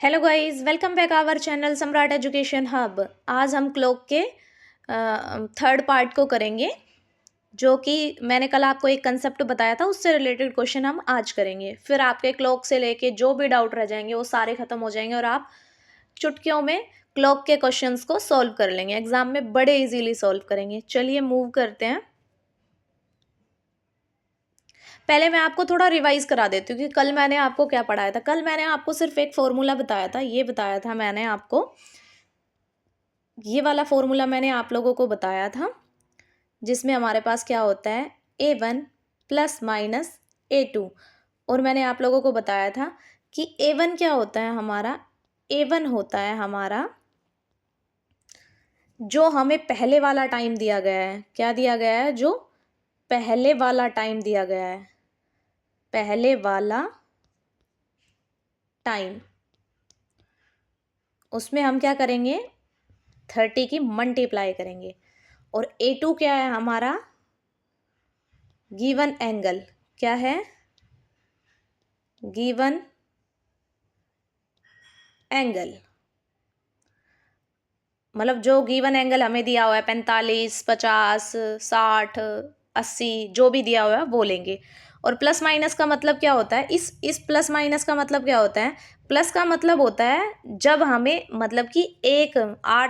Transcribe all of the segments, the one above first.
Hello guys, welcome back our channel Samrat education hub. आज हम clock के थर्ड पार्ट को करेंगे, जो कि मैंने कल आपको एक कंसेप्ट बताया था, उससे रिलेटेड क्वेश्चन हम आज करेंगे। फिर आपके क्लॉक से लेके जो भी डाउट रह जाएंगे वो सारे खत्म हो जाएंगे और आप चुटकियों में क्लॉक के क्वेश्चंस को सॉल्व कर लेंगे। एग्जाम में बड़े इजीली सॉल्व करेंगे। चलिए मूव करते हैं। पहले मैं आपको थोड़ा रिवाइज करा देती हूँ कि कल मैंने आपको क्या पढ़ाया था। कल मैंने आपको सिर्फ एक फॉर्मूला बताया था, ये बताया था मैंने आपको, ये वाला फॉर्मूला मैंने आप लोगों को बताया था, जिसमें हमारे पास क्या होता है A1 प्लस माइनस A2। और मैंने आप लोगों को बताया था कि A1 क्या होता है हमारा, A1 होता है हमारा जो हमें पहले वाला टाइम दिया गया है। क्या दिया गया है? जो पहले वाला टाइम दिया गया है, पहले वाला टाइम। उसमें हम क्या करेंगे, 30 की मल्टीप्लाई करेंगे। और A2 क्या है हमारा, गिवन एंगल। क्या है? Given angle. मतलब जो गिवन एंगल हमें दिया हुआ है 45, 50, 60, 80, जो भी दिया हुआ है वो लेंगे। और प्लस माइनस का मतलब क्या होता है, इस प्लस माइनस का मतलब क्या होता है? प्लस का मतलब होता है जब हमें, मतलब कि एक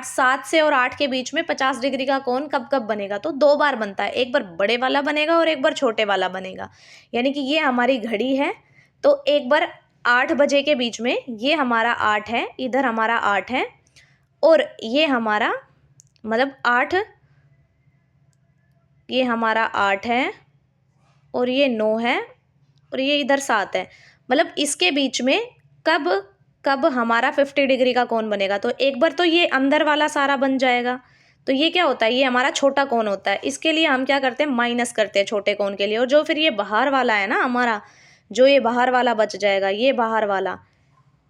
7 से और 8 के बीच में 50 डिग्री का कोण कब कब बनेगा, तो 2 बार बनता है। एक बार बड़े वाला बनेगा और एक बार छोटे वाला बनेगा। यानी कि ये हमारी घड़ी है, तो एक बार 8 बजे के बीच में, ये हमारा 8 है, इधर हमारा 8 है, और ये हमारा मतलब 8, ये हमारा 8 है, और ये 9 है, और ये इधर 7 है। मतलब इसके बीच में कब कब हमारा 50 डिग्री का कोण बनेगा। तो एक बार तो ये अंदर वाला सारा बन जाएगा, तो ये क्या होता है, ये हमारा छोटा कोण होता है। इसके लिए हम क्या करते हैं, माइनस करते हैं छोटे कोण के लिए। और जो फिर ये बाहर वाला है ना हमारा, जो ये बाहर वाला बच जाएगा, ये बाहर वाला,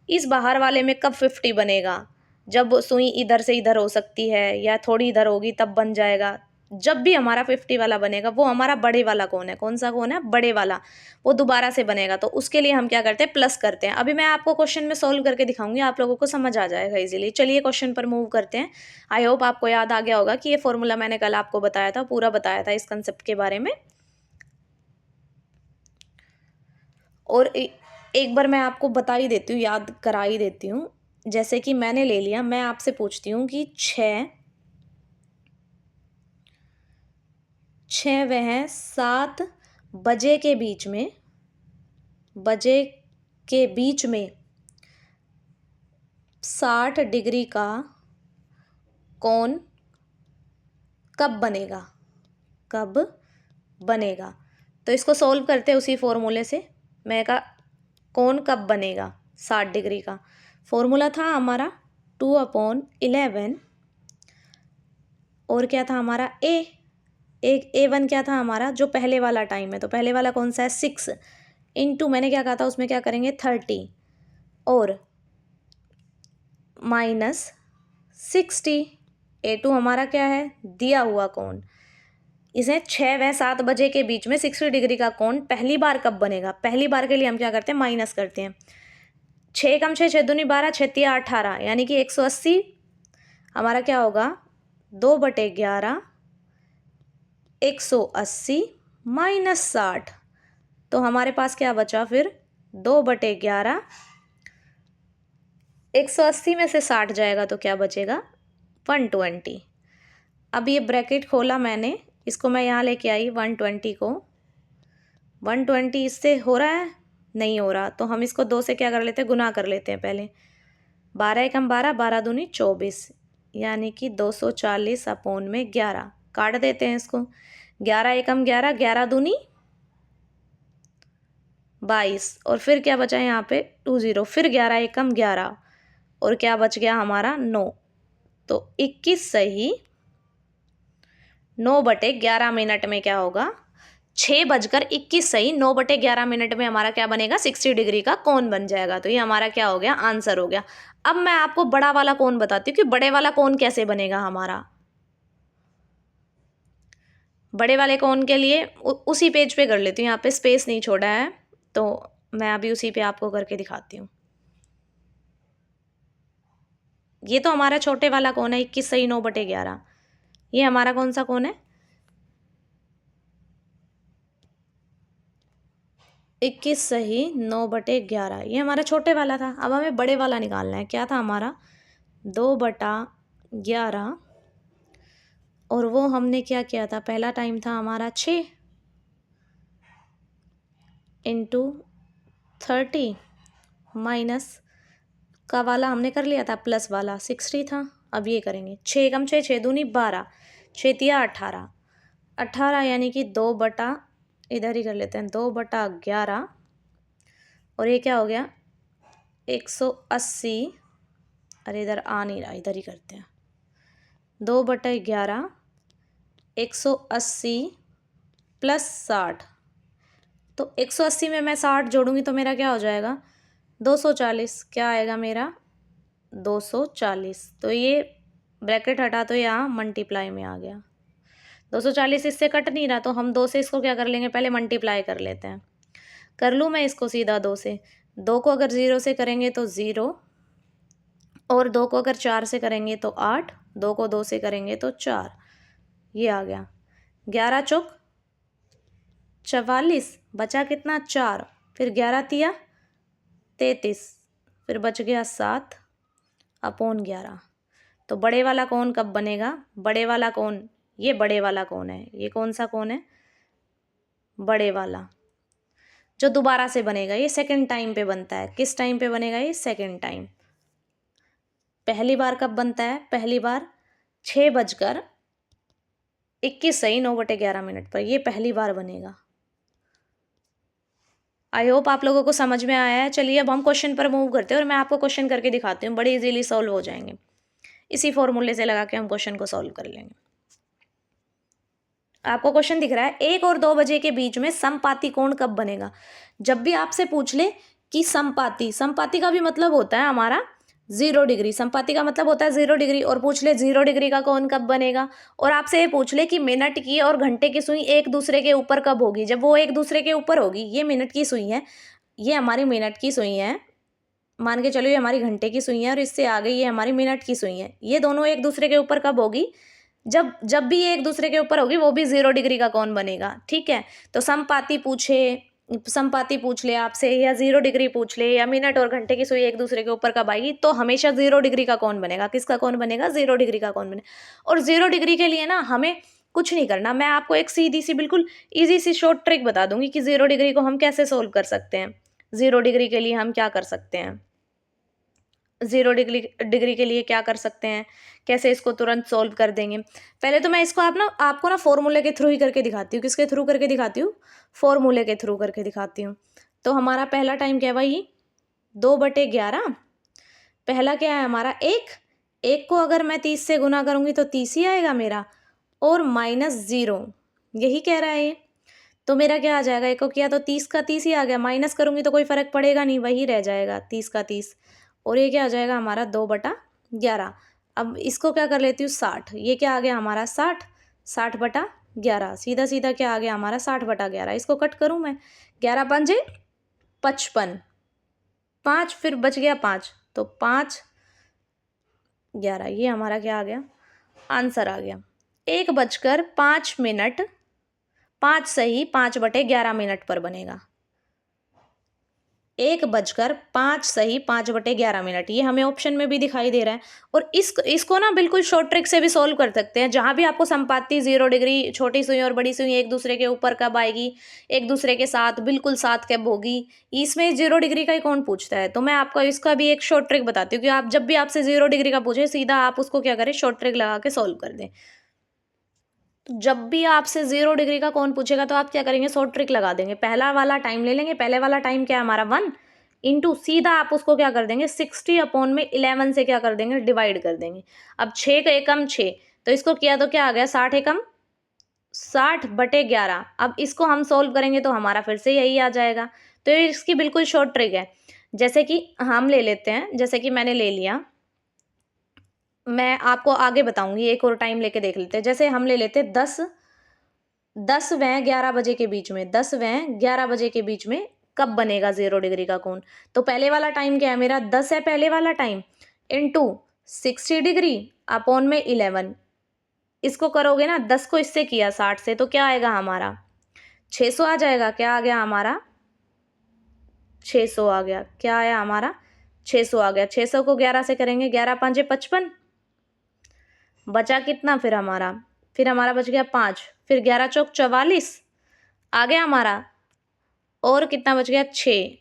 इस बाहर वाले में कब 50 बनेगा, जब सुई इधर से इधर हो सकती है या थोड़ी इधर होगी तब बन जाएगा। जब भी हमारा 50 वाला बनेगा वो हमारा बड़े वाला कोण है। कौन सा कोण है? बड़े वाला। वो दोबारा से बनेगा, तो उसके लिए हम क्या करते हैं, प्लस करते हैं। अभी मैं आपको क्वेश्चन में सोल्व करके दिखाऊंगी, आप लोगों को समझ आ जाएगा इजीली। चलिए क्वेश्चन पर मूव करते हैं। आई होप आपको याद आ गया होगा कि ये फॉर्मूला मैंने कल आपको बताया था, पूरा बताया था इस कंसेप्ट के बारे में। और एक बार मैं आपको बता ही देती हूँ, याद करा ही देती हूँ। जैसे कि मैंने ले लिया, मैं आपसे पूछती हूँ कि 6 वह 7 बजे के बीच में, बजे के बीच में 60 डिग्री का कोण कब बनेगा, कब बनेगा। तो इसको सोल्व करते हैं उसी फॉर्मूले से। मैं कहा कोण कब बनेगा 60 डिग्री का। फॉर्मूला था हमारा 2/11, और क्या था हमारा A1 क्या था हमारा, जो पहले वाला टाइम है। तो पहले वाला कौन सा है, 6 इंटू, मैंने क्या कहा था उसमें, क्या करेंगे 30, और माइनस 60। A2 हमारा क्या है, दिया हुआ कोण। इसे 6 व 7 बजे के बीच में 60 डिग्री का कोण पहली बार कब बनेगा। पहली बार के लिए हम क्या करते हैं, माइनस करते हैं। 6 कम 6, 6 दूनी 12, 6 तिया 18, यानी कि 180 हमारा क्या होगा, 2/11, 180 माइनस 60। तो हमारे पास क्या बचा फिर, 2/11, 180 में से 60 जाएगा तो क्या बचेगा, 120। अब ये ब्रैकेट खोला मैंने, इसको मैं यहाँ लेके आई 120 को। 120 इससे हो रहा है, नहीं हो रहा, तो हम इसको 2 से क्या कर लेते हैं, गुना कर लेते हैं पहले। 12 एकम 12, 12 दूनी 24, यानी कि 240/11। काट देते हैं इसको। 11 एकम 11, 11 दूनी 22, और फिर क्या बचा यहाँ पे 20, फिर 11 एकम 11, और क्या बच गया हमारा 9। तो 21 सही 9/11 में क्या होगा, 6:21 सही 9/11 में हमारा क्या बनेगा, 60 डिग्री का कोण बन जाएगा। तो ये हमारा क्या हो गया, आंसर हो गया। अब मैं आपको बड़ा वाला कोण बताती हूँ कि बड़े वाला कोण कैसे बनेगा हमारा। बड़े वाले कोण के लिए उसी पेज पे कर लेती हूँ, यहाँ पे स्पेस नहीं छोड़ा है, तो मैं अभी उसी पे आपको करके दिखाती हूँ। ये तो हमारा छोटे वाला कोण है 21 सही 9/11। ये हमारा कौन सा कोण है? 21 सही 9/11। ये हमारा छोटे वाला था। अब हमें बड़े वाला निकालना है। क्या था हमारा? 2/11। और वो हमने क्या किया था? पहला टाइम था हमारा 6 इंटू 30 माइनस का वाला हमने कर लिया था, प्लस वाला 60 था। अब ये करेंगे 6 कम 6 6 दूनी 12 6 तिया 18 18 यानी कि 2 इधर ही कर लेते हैं 2/11। और ये क्या हो गया? 180। अरे इधर आ नहीं रहा, इधर ही करते हैं 2/11 180 प्लस 60। तो 180 में मैं 60 जोड़ूंगी तो मेरा क्या हो जाएगा? 240। क्या आएगा मेरा? 240। तो ये ब्रैकेट हटा तो यहाँ मल्टीप्लाई में आ गया। 240 इससे कट नहीं रहा तो हम 2 से इसको क्या कर लेंगे? पहले मल्टीप्लाई कर लेते हैं। कर लूँ मैं इसको सीधा 2 से? 2 को अगर 0 से करेंगे तो 0, और 2 को अगर 4 से करेंगे तो 8, 2 को 2 से करेंगे तो 4। ये आ गया 11 चौक 44, बचा कितना? 4। फिर 11 तिया 33, फिर बच गया 7/11। तो बड़े वाला कोण कब बनेगा? बड़े वाला कोण, ये बड़े वाला कोण है। ये कौन सा कोण है? बड़े वाला, जो दोबारा से बनेगा। ये सेकंड टाइम पे बनता है। किस टाइम पे बनेगा? ये सेकंड टाइम। पहली बार कब बनता है? पहली बार 6:21 सही 9/11 पर। ये पहली बार बनेगा। आई होप आप लोगों को समझ में आया है। चलिए अब हम क्वेश्चन पर मूव करते हैं और मैं आपको क्वेश्चन करके दिखाती हूँ। बड़ी इजीली सॉल्व हो जाएंगे। इसी फॉर्मूले से लगा के हम क्वेश्चन को सॉल्व कर लेंगे। आपको क्वेश्चन दिख रहा है 1 और 2 बजे के बीच में समपाती कोण कब बनेगा? जब भी आपसे पूछ ले कि समपाती, समपाती का भी मतलब होता है हमारा 0 डिग्री। समपाती का मतलब होता है 0 डिग्री। और पूछ ले 0 डिग्री का कोण कब बनेगा? और आपसे ये पूछ ले कि मिनट की और घंटे की सुई एक दूसरे के ऊपर कब होगी? जब वो एक दूसरे के ऊपर होगी। ये मिनट की सुई है, ये हमारी मिनट की सुई है। मान के चलो ये हमारी घंटे की सुई है और इससे आगे ये हमारी मिनट की सुई है। ये दोनों एक दूसरे के ऊपर कब होगी? जब भी ये एक दूसरे के ऊपर होगी वो भी 0 डिग्री का कोण बनेगा। ठीक है, तो समपाती पूछ ले आपसे, या 0 डिग्री पूछ ले, या मिनट और घंटे की सुई एक दूसरे के ऊपर कब आएगी, तो हमेशा 0 डिग्री का कोण बनेगा। किसका कोण बनेगा? 0 डिग्री का कोण बनेगा। और 0 डिग्री के लिए ना हमें कुछ नहीं करना। मैं आपको एक सीधी सी बिल्कुल ईजी सी शॉर्ट ट्रिक बता दूंगी कि 0 डिग्री को हम कैसे सोल्व कर सकते हैं। 0 डिग्री के लिए हम क्या कर सकते हैं? 0 डिग्री के लिए क्या कर सकते हैं? कैसे इसको तुरंत सॉल्व कर देंगे? पहले तो मैं इसको आपको ना फॉर्मूले के थ्रू ही करके दिखाती हूँ। किसके थ्रू करके दिखाती हूँ? फॉर्मूले के थ्रू करके दिखाती हूँ। तो हमारा पहला टाइम क्या है भाई? 2/11। पहला क्या है हमारा? 1 को अगर मैं 30 से गुना करूँगी तो 30 ही आएगा मेरा, और -0, यही कह रहा है ये। तो मेरा क्या आ जाएगा? 1 को किया तो 30 का 30 ही आ गया। माइनस करूँगी तो कोई फ़र्क पड़ेगा नहीं, वही रह जाएगा 30 का 30। और ये क्या आ जाएगा हमारा? 2/11। अब इसको क्या कर लेती हूँ? 60। ये क्या आ गया हमारा? 60। 60/11 सीधा सीधा क्या आ गया हमारा? 60/11। इसको कट करूँ मैं? 11 पंजे 55, 5 फिर बच गया 5, तो 5/11। ये हमारा क्या आ गया? आंसर आ गया। 1:05 5 सही 5/11 पर बनेगा। 1:05 सही 5/11। ये हमें ऑप्शन में भी दिखाई दे रहा है। और इसको ना बिल्कुल शॉर्ट ट्रिक से भी सॉल्व कर सकते हैं। जहाँ भी आपको संपाती 0 डिग्री, छोटी सुई और बड़ी सुई एक दूसरे के ऊपर कब आएगी, एक दूसरे के साथ बिल्कुल साथ कब होगी, इसमें 0 डिग्री का ही कौन पूछता है। तो मैं आपको इसका भी एक शॉर्ट ट्रिक बताती हूँ कि आप जब भी आपसे 0 डिग्री का पूछे, सीधा आप उसको क्या करें? शॉर्ट ट्रिक लगा के सॉल्व कर दें। तो जब भी आपसे 0 डिग्री का कौन पूछेगा तो आप क्या करेंगे? शॉर्ट ट्रिक लगा देंगे। पहला वाला टाइम ले लेंगे। पहले वाला टाइम क्या है हमारा? 1 इंटू सीधा आप उसको क्या कर देंगे? 60/11 से क्या कर देंगे? डिवाइड कर देंगे। अब 6 का एकम 6, तो इसको किया तो क्या आ गया? 60 एकम 60/11। अब इसको हम सोल्व करेंगे तो हमारा फिर से यही आ जाएगा। तो ये इसकी बिल्कुल शॉर्ट ट्रिक है। जैसे कि हम ले लेते हैं, जैसे कि मैंने ले लिया, मैं आपको आगे बताऊंगी। एक और टाइम लेके देख लेते हैं। जैसे हम ले लेते 10 व 11 बजे के बीच में, 10 व 11 बजे के बीच में कब बनेगा 0 डिग्री का कोण? तो पहले वाला टाइम क्या है मेरा? 10 है पहले वाला टाइम, इंटू 60 डिग्री अपॉन में 11, इसको करोगे ना 10 को इससे किया 60 से, तो क्या आएगा हमारा 600 आ जाएगा। क्या आ गया हमारा 600 आ गया। क्या आया हमारा 600 आ गया। 600 को 11 से करेंगे, 11 5 55, बचा कितना फिर हमारा बच गया 5, फिर 11 चौक 44 आ गया हमारा, और कितना बच गया 6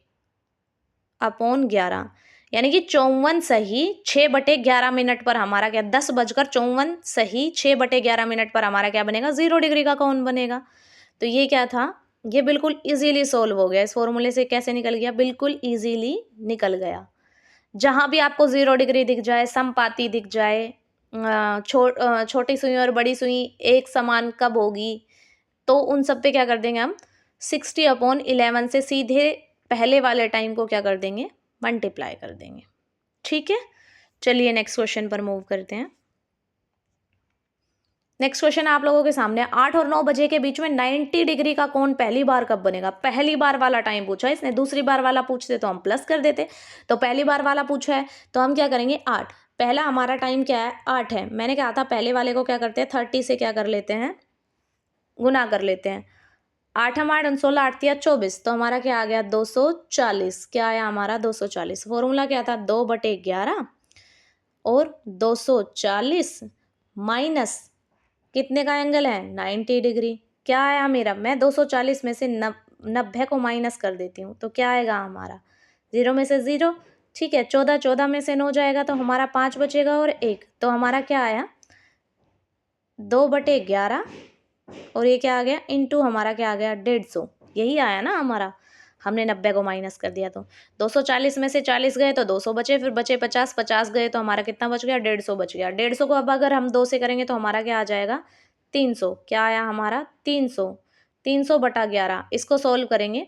अपॉन 11, यानी कि 54 सही 6/11 मिनट पर हमारा क्या 10:54 सही 6/11 मिनट पर हमारा क्या बनेगा 0 डिग्री का कोण बनेगा। तो ये क्या था, ये बिल्कुल इजीली सोल्व हो गया। इस फॉर्मूले से कैसे निकल गया, बिल्कुल इजीली निकल गया। जहां भी आपको 0 डिग्री दिख जाए, समपाती दिख जाए, छोटी सुई और बड़ी सुई एक समान कब होगी, तो उन सब पे क्या कर देंगे हम 60/11 से सीधे पहले वाले टाइम को क्या कर देंगे मल्टीप्लाई कर देंगे। ठीक है, चलिए नेक्स्ट क्वेश्चन पर मूव करते हैं। नेक्स्ट क्वेश्चन आप लोगों के सामने 8 और 9 बजे के बीच में 90 डिग्री का कोण पहली बार कब बनेगा। पहली बार वाला टाइम पूछा इसने, दूसरी बार वाला पूछते तो हम प्लस कर देते, तो पहली बार वाला पूछा है तो हम क्या करेंगे 8। पहला हमारा टाइम क्या है 8 है, मैंने कहा था पहले वाले को क्या करते हैं 30 से क्या कर लेते हैं गुना कर लेते हैं। 8 हम 8 16 8 या 24, तो हमारा क्या आ गया 240। क्या आया हमारा 240। फॉर्मूला क्या था 2/11 और 240 माइनस कितने का एंगल है 90 डिग्री। क्या आया मेरा, मैं 240 में से 90 को माइनस कर देती हूँ, तो क्या आएगा हमारा 0 में से 0। ठीक है, 14 में से 9 जाएगा तो हमारा 5 बचेगा और 1, तो हमारा क्या आया 2/11 और ये क्या आ गया इंटू हमारा क्या आ गया 150। यही आया ना हमारा, हमने 90 को माइनस कर दिया तो 240 में से 40 गए तो 200 बचे, फिर बचे 50, 50 गए तो हमारा कितना बच गया 150 बच गया। 150 को अब अगर हम 2 से करेंगे तो हमारा क्या आ जाएगा 300। क्या आया हमारा 300। 300/11 इसको सोल्व करेंगे,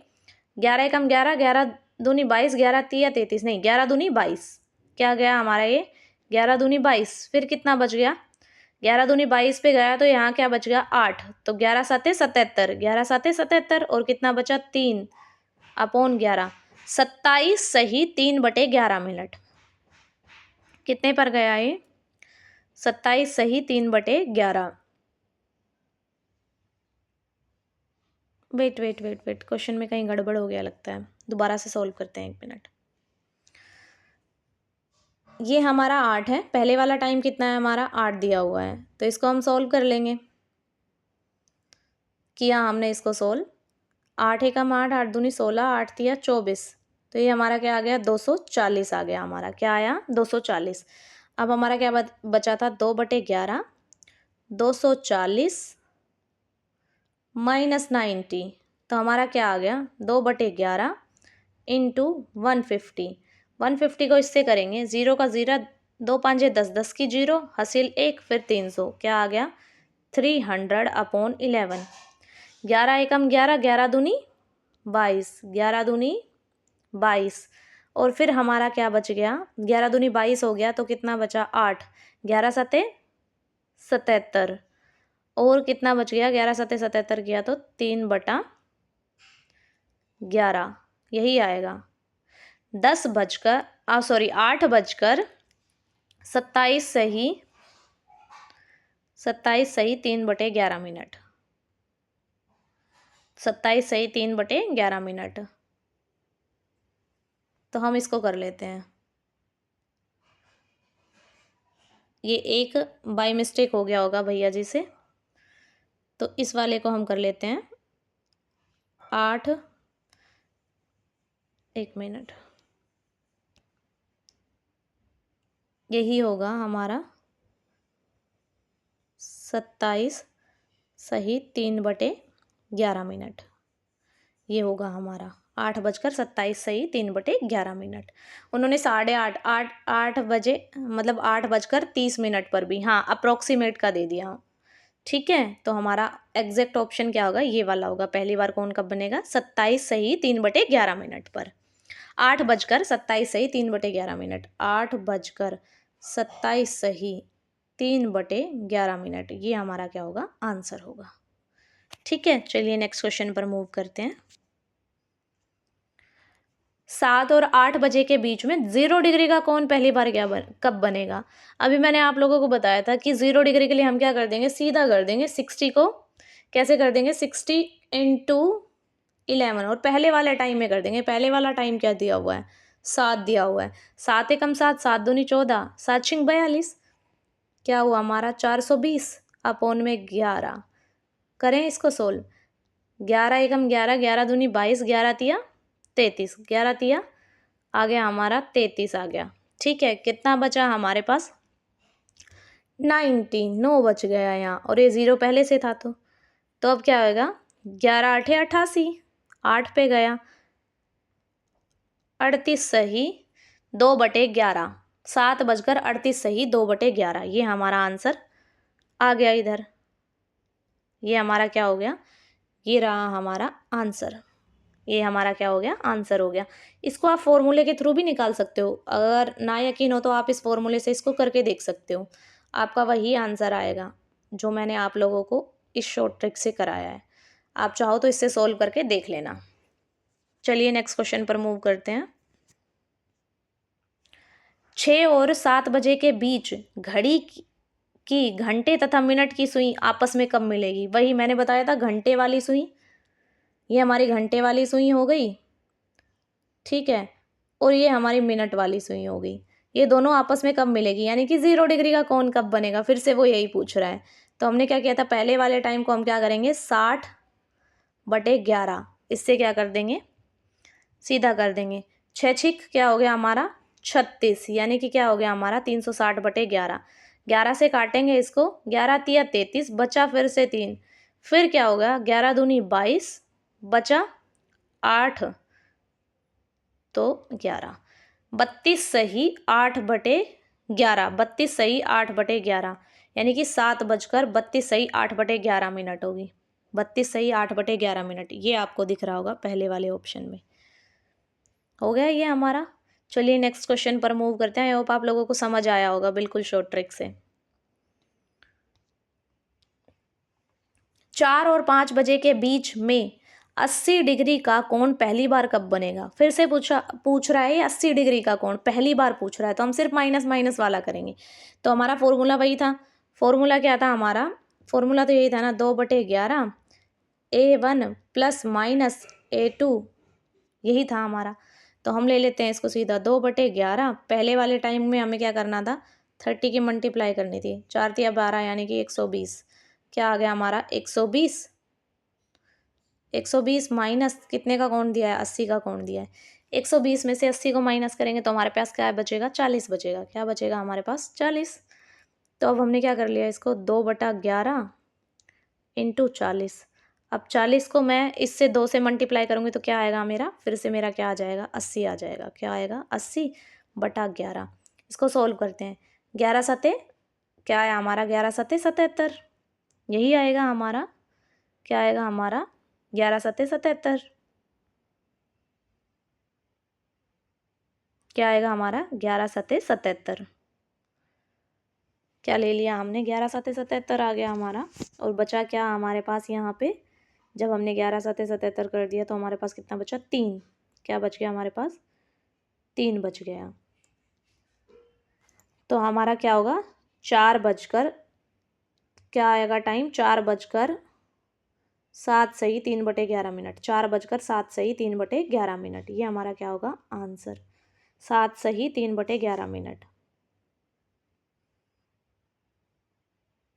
11 एकम 11, 11 दूनी 22, 11 तिया 33, नहीं 11 दूनी 22। क्या गया हमारा ये 11 दूनी 22, फिर कितना बच गया 11 दूनी 22 पे गया तो यहाँ क्या बच गया 8, तो 11 7 77, 11 7 77 और कितना बचा 3/11, 27 सही 3/11 मिनट। कितने पर गया ये 27 सही 3/11। वेट क्वेश्चन में कहीं गड़बड़ हो गया लगता है, दोबारा से सॉल्व करते हैं 1 मिनट। ये हमारा 8 है, पहले वाला टाइम कितना है हमारा 8 दिया हुआ है, तो इसको हम सॉल्व कर लेंगे। किया हमने इसको सोल्व, 8 एकम 8, 8 दूनी 16, 8 तिया 24, तो ये हमारा क्या आ गया 240 आ गया हमारा। क्या आया 240। अब हमारा क्या बचा था 2/11, 240 माइनस 90, तो हमारा क्या आ गया 2/11 इंटू 150। 150 को इससे करेंगे 0 का 0, 2 5 10, 10 की 0, हासिल 1, फिर 300। क्या आ गया 300/11। 11 एकम 11, 11 दूनी 22, 11 दूनी 22, और फिर हमारा क्या बच गया 11 दूनी 22 हो गया तो कितना बचा 8, 11 सते 77, और कितना बच गया 11 सते 77 किया तो 3/11 यही आएगा। 8 बजकर 27 सही 3/11 मिनट। 27 सही 3/11 मिनट। तो हम इसको कर लेते हैं, ये एक बाय मिस्टेक हो गया होगा भैया जी से, तो इस वाले को हम कर लेते हैं 8, 1 मिनट, यही होगा हमारा 27 सही 3/11 मिनट। ये होगा हमारा 8 बजकर 27 सही 3/11 मिनट। उन्होंने 8:30 बजे मतलब 8 बजकर 30 मिनट पर भी हाँ अप्रोक्सीमेट का दे दिया। ठीक है, तो हमारा एग्जैक्ट ऑप्शन क्या होगा ये वाला होगा। पहली बार कौन कब बनेगा 27 सही 3/11 मिनट पर। 8 बजकर 27 सही 3/11 मिनट। 8 बजकर 27 सही 3/11 मिनट, ये हमारा क्या होगा आंसर होगा। ठीक है, चलिए नेक्स्ट क्वेश्चन पर मूव करते हैं। 7 और 8 बजे के बीच में 0 डिग्री का कोण पहली बार कब बनेगा। अभी मैंने आप लोगों को बताया था कि 0 डिग्री के लिए हम क्या कर देंगे, सीधा कर देंगे 60 को, कैसे कर देंगे, 60 इंटू 11 और पहले वाले टाइम में कर देंगे। पहले वाला टाइम क्या दिया हुआ है, 7 दिया हुआ है। 7 एकम 7, 7 दूनी 14, 7 छिंग 42, क्या हुआ हमारा 420 अपॉन में 11। करें इसको सोल्व, 11 एकम 11, 11 दूनी 22, 11 तिया 33, 11 तिया आ गया हमारा 33 आ गया। ठीक है, कितना बचा हमारे पास, 19, 9 बच गया यहाँ, और ये 0 पहले से था तो अब क्या होगा, 11 8 88, 8 पे गया, 38 सही 2/11, 7:38 सही 2/11, ये हमारा आंसर आ गया इधर। ये हमारा क्या हो गया, ये रहा हमारा आंसर। ये हमारा क्या हो गया, आंसर हो गया। इसको आप फॉर्मूले के थ्रू भी निकाल सकते हो, अगर ना यकीन हो तो आप इस फॉर्मूले से इसको करके देख सकते हो, आपका वही आंसर आएगा जो मैंने आप लोगों को इस शॉर्ट ट्रिक से कराया है। आप चाहो तो इससे सोल्व करके देख लेना। चलिए नेक्स्ट क्वेश्चन पर मूव करते हैं। 6 और 7 बजे के बीच घड़ी की घंटे तथा मिनट की सुई आपस में कब मिलेगी। वही मैंने बताया था, घंटे वाली सुई, ये हमारी घंटे वाली सुई हो गई, ठीक है, और ये हमारी मिनट वाली सुई हो गई। ये दोनों आपस में कब मिलेगी, यानी कि 0 डिग्री का कोण कब बनेगा, फिर से वो यही पूछ रहा है। तो हमने क्या किया था, पहले वाले टाइम को हम क्या करेंगे, 60/11, इससे क्या कर देंगे, सीधा कर देंगे। 6 छिक क्या हो गया हमारा 36, यानी कि क्या हो गया हमारा 360/11। 11 से काटेंगे इसको, 11 तिया 33, बचा फिर से 3, फिर क्या होगा 11 दूनी 22, बचा 8 तो 11, 32 सही 8/11, 32 सही 8/11, यानी कि 7:32 सही 8/11 मिनट होगी। 32 सही 8/11 मिनट, ये आपको दिख रहा होगा पहले वाले ऑप्शन में। हो गया ये हमारा। चलिए नेक्स्ट क्वेश्चन पर मूव करते हैं। आई होप आप लोगों को समझ आया होगा बिल्कुल शॉर्ट ट्रिक से। 4 और 5 बजे के बीच में 80 डिग्री का कोण पहली बार कब बनेगा। फिर से पूछ रहा है ये 80 डिग्री का कोण पहली बार पूछ रहा है, तो हम सिर्फ माइनस माइनस वाला करेंगे। तो हमारा फॉर्मूला वही था, फॉर्मूला क्या था हमारा, फॉर्मूला तो यही था ना, 2/11 A1 प्लस माइनस A2, यही था हमारा। तो हम ले लेते हैं इसको सीधा, 2/11, पहले वाले टाइम में हमें क्या करना था, 30 की मल्टीप्लाई करनी थी, 4 तिया 12 यानी कि 120, क्या आ गया हमारा 120। 120 माइनस कितने का कोण दिया है, 80 का कोण दिया है। 120 में से 80 को माइनस करेंगे तो हमारे पास क्या बचेगा, 40 बचेगा। क्या बचेगा हमारे पास, 40। तो अब हमने क्या कर लिया इसको, 2/11 इंटू 40। अब 40 को मैं इससे 2 से मल्टीप्लाई करूँगी तो क्या आएगा मेरा, फिर से मेरा क्या आ जाएगा, 80 आ जाएगा। क्या आएगा, 80/11। इसको सोल्व करते हैं, 11 सते क्या आया हमारा, 11 सते 77, यही आएगा हमारा। क्या आएगा हमारा, 11 सते 77। क्या आएगा हमारा, 11 सते 77। क्या ले लिया हमने, 11 सते 77 आ गया हमारा। और बचा क्या हमारे पास यहाँ पे, जब हमने 11 सते 77 कर दिया तो हमारे पास कितना बचा, 3। क्या बच गया हमारे पास, 3 बच गया। तो हमारा क्या होगा, 4 बजकर क्या आएगा टाइम, 4:07 सही 3/11 मिनट, 4:07 सही 3/11 मिनट, ये हमारा क्या होगा आंसर, 7 सही 3/11 मिनट।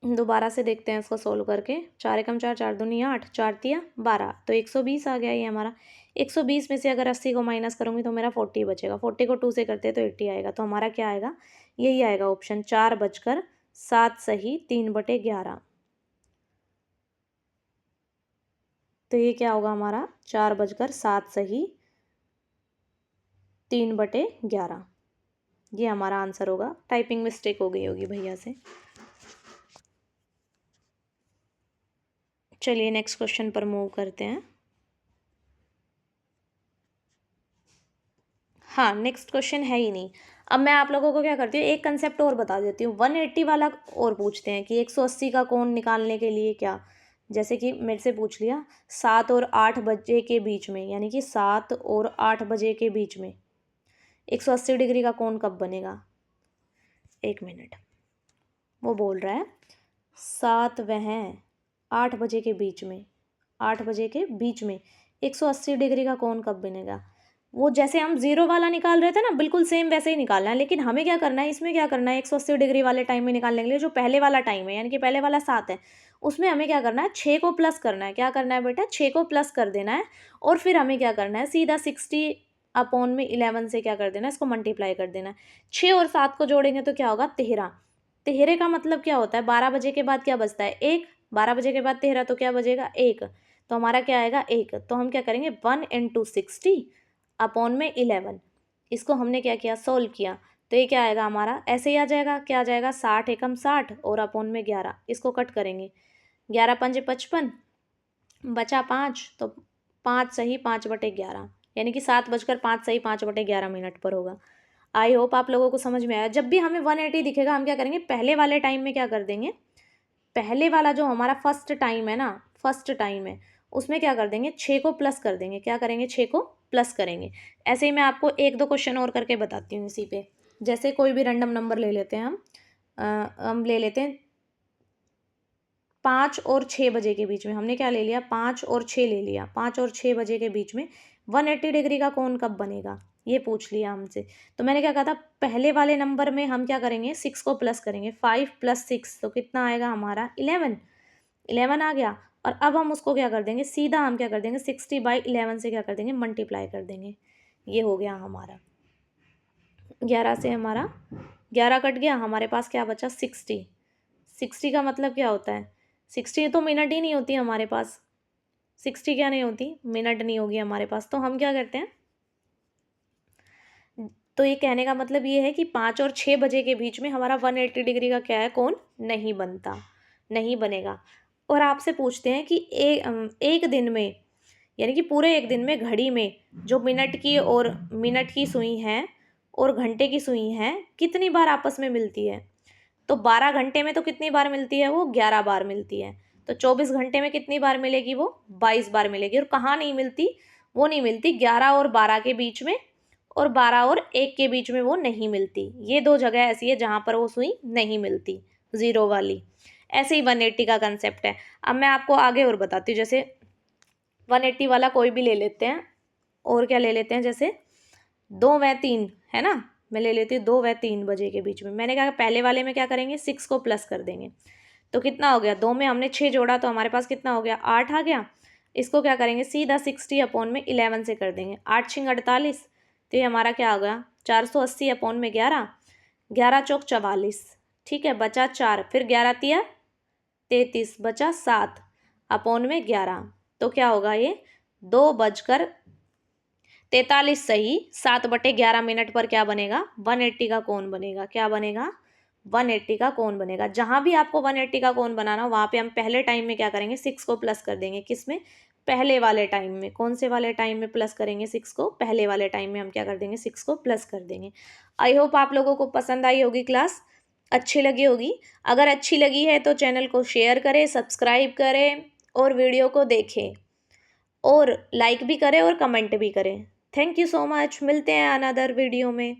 दोबारा से देखते हैं इसको सोल्व करके, 4 एकम 4, 4 दूनी 8, 4 तिया 12, तो 120 आ गया ये हमारा। 120 में से अगर 80 को माइनस करूँगी तो मेरा 40 बचेगा, 40 को 2 से करते हैं तो 80 आएगा। तो हमारा क्या आएगा, यही आएगा ऑप्शन, 4:07 सही 3/11। तो ये क्या होगा हमारा, 4:07 सही 3/11, ये हमारा आंसर होगा। टाइपिंग मिस्टेक हो गई होगी भैया से। चलिए नेक्स्ट क्वेश्चन पर मूव करते हैं। हाँ, नेक्स्ट क्वेश्चन है ही नहीं। अब मैं आप लोगों को क्या करती हूँ, एक कंसेप्ट और बता देती हूँ। 180 वाला और पूछते हैं कि 180 का कोण निकालने के लिए क्या, जैसे कि मेरे से पूछ लिया 7 और 8 बजे के बीच में, यानी कि 7 और 8 बजे के बीच में 180 डिग्री का कोण कब बनेगा। 1 मिनट, वो बोल रहा है 7 वह 8 बजे के बीच में, 8 बजे के बीच में 180 डिग्री का कोण कब बनेगा। वो जैसे हम जीरो वाला निकाल रहे थे ना, बिल्कुल सेम वैसे ही निकालना है, लेकिन हमें क्या करना है, इसमें क्या करना है, 180 डिग्री वाले टाइम में निकालने के लिए जो पहले वाला टाइम है, यानी कि पहले वाला 7 है, उसमें हमें क्या करना है, 6 को प्लस करना है। क्या करना है बेटा, 6 को प्लस कर देना है, और फिर हमें क्या करना है, सीधा 60/11 से क्या कर देना है, इसको मल्टीप्लाई कर देना है। 6 और 7 को जोड़ेंगे तो क्या होगा, 13। 13 का मतलब क्या होता है, 12 बजे के बाद क्या बचता है, 1। 12 बजे के बाद 13 तो क्या बचेगा, 1। तो हमारा क्या आएगा, 1। तो हम क्या करेंगे, 1 × 60/11। इसको हमने क्या किया, सोल्व किया, तो ये क्या आएगा हमारा, ऐसे ही आ जाएगा, क्या आ जाएगा, 60 एकम 60 और अपॉन में 11। इसको कट करेंगे, 11 पंजे 55, बचा 5, तो 5 सही 5/11, यानी कि 7:05 सही 5/11 पर होगा। आई होप आप लोगों को समझ में आया। जब भी हमें 180 दिखेगा, हम क्या करेंगे, पहले वाले टाइम में क्या कर देंगे, पहले वाला जो हमारा फर्स्ट टाइम है ना, फर्स्ट टाइम है, उसमें क्या कर देंगे, 6 को प्लस कर देंगे। क्या करेंगे, 6 को प्लस करेंगे। ऐसे ही मैं आपको 1-2 क्वेश्चन और करके बताती हूँ इसी पे। जैसे कोई भी रैंडम नंबर ले लेते हैं हम ले लेते हैं 5 और 6 बजे के बीच में। हमने क्या ले लिया, 5 और 6 ले लिया। 5 और 6 बजे के बीच में 180 डिग्री का कोण कब बनेगा, ये पूछ लिया हमसे। तो मैंने क्या कहा था, पहले वाले नंबर में हम क्या करेंगे, 6 को प्लस करेंगे। 5 + 6 तो कितना आएगा हमारा, 11। 11 आ गया। और अब हम उसको क्या कर देंगे, सीधा हम क्या कर देंगे, 60/11 से क्या कर देंगे, मल्टीप्लाई कर देंगे। ये हो गया हमारा 11 से हमारा 11 कट गया, हमारे पास क्या बचा, 60। 60 का मतलब क्या होता है, 60 तो मिनट ही नहीं होती हमारे पास। 60 क्या नहीं होती, मिनट नहीं होगी हमारे पास। तो हम क्या करते हैं, तो ये कहने का मतलब ये है कि 5 और 6 बजे के बीच में हमारा 180 डिग्री का क्या है, कोण नहीं बनता, नहीं बनेगा। और आपसे पूछते हैं कि एक दिन में, यानी कि पूरे एक दिन में घड़ी में जो मिनट की सुई है और घंटे की सुई है, कितनी बार आपस में मिलती है। तो 12 घंटे में तो कितनी बार मिलती है, वो 11 बार मिलती है। तो 24 घंटे में कितनी बार मिलेगी, वो 22 बार मिलेगी। और कहाँ नहीं मिलती, वो नहीं मिलती 11 और 12 के बीच में, और 12 और 1 के बीच में वो नहीं मिलती। ये 2 जगह ऐसी है जहाँ पर वो सुई नहीं मिलती, ज़ीरो वाली। ऐसे ही 180 का कंसेप्ट है। अब मैं आपको आगे और बताती हूँ। जैसे 180 वाला कोई भी ले लेते हैं, और क्या ले लेते हैं, जैसे 2 व 3 है ना, मैं ले लेती हूँ 2 व 3 बजे के बीच में। मैंने कहा पहले वाले में क्या करेंगे, 6 को प्लस कर देंगे। तो कितना हो गया, 2 में हमने 6 जोड़ा तो हमारे पास कितना हो गया, 8 आ गया। इसको क्या करेंगे, सीधा 60/11 से कर देंगे। 8 × 48, तो ये हमारा क्या हो गया, 480/11। 11 चौक 44, ठीक है, बचा 4। फिर 11 तिया 33, बचा 7/11। तो क्या होगा, ये 2:43 सही 7/11 पर क्या बनेगा, 180 का कोण बनेगा। क्या बनेगा, 180 का कोण बनेगा। जहाँ भी आपको 180 का कोण बनाना हो, वहाँ पे हम पहले टाइम में क्या करेंगे, 6 को प्लस कर देंगे। किस में, पहले वाले टाइम में। कौन से वाले टाइम में प्लस करेंगे 6 को, पहले वाले टाइम में हम क्या कर देंगे, 6 को प्लस कर देंगे। आई होप आप लोगों को पसंद आई होगी क्लास, अच्छी लगी होगी। अगर अच्छी लगी है तो चैनल को शेयर करें, सब्सक्राइब करें और वीडियो को देखें, और लाइक भी करें और कमेंट भी करें। थैंक यू सो मच, मिलते हैं अनदर वीडियो में।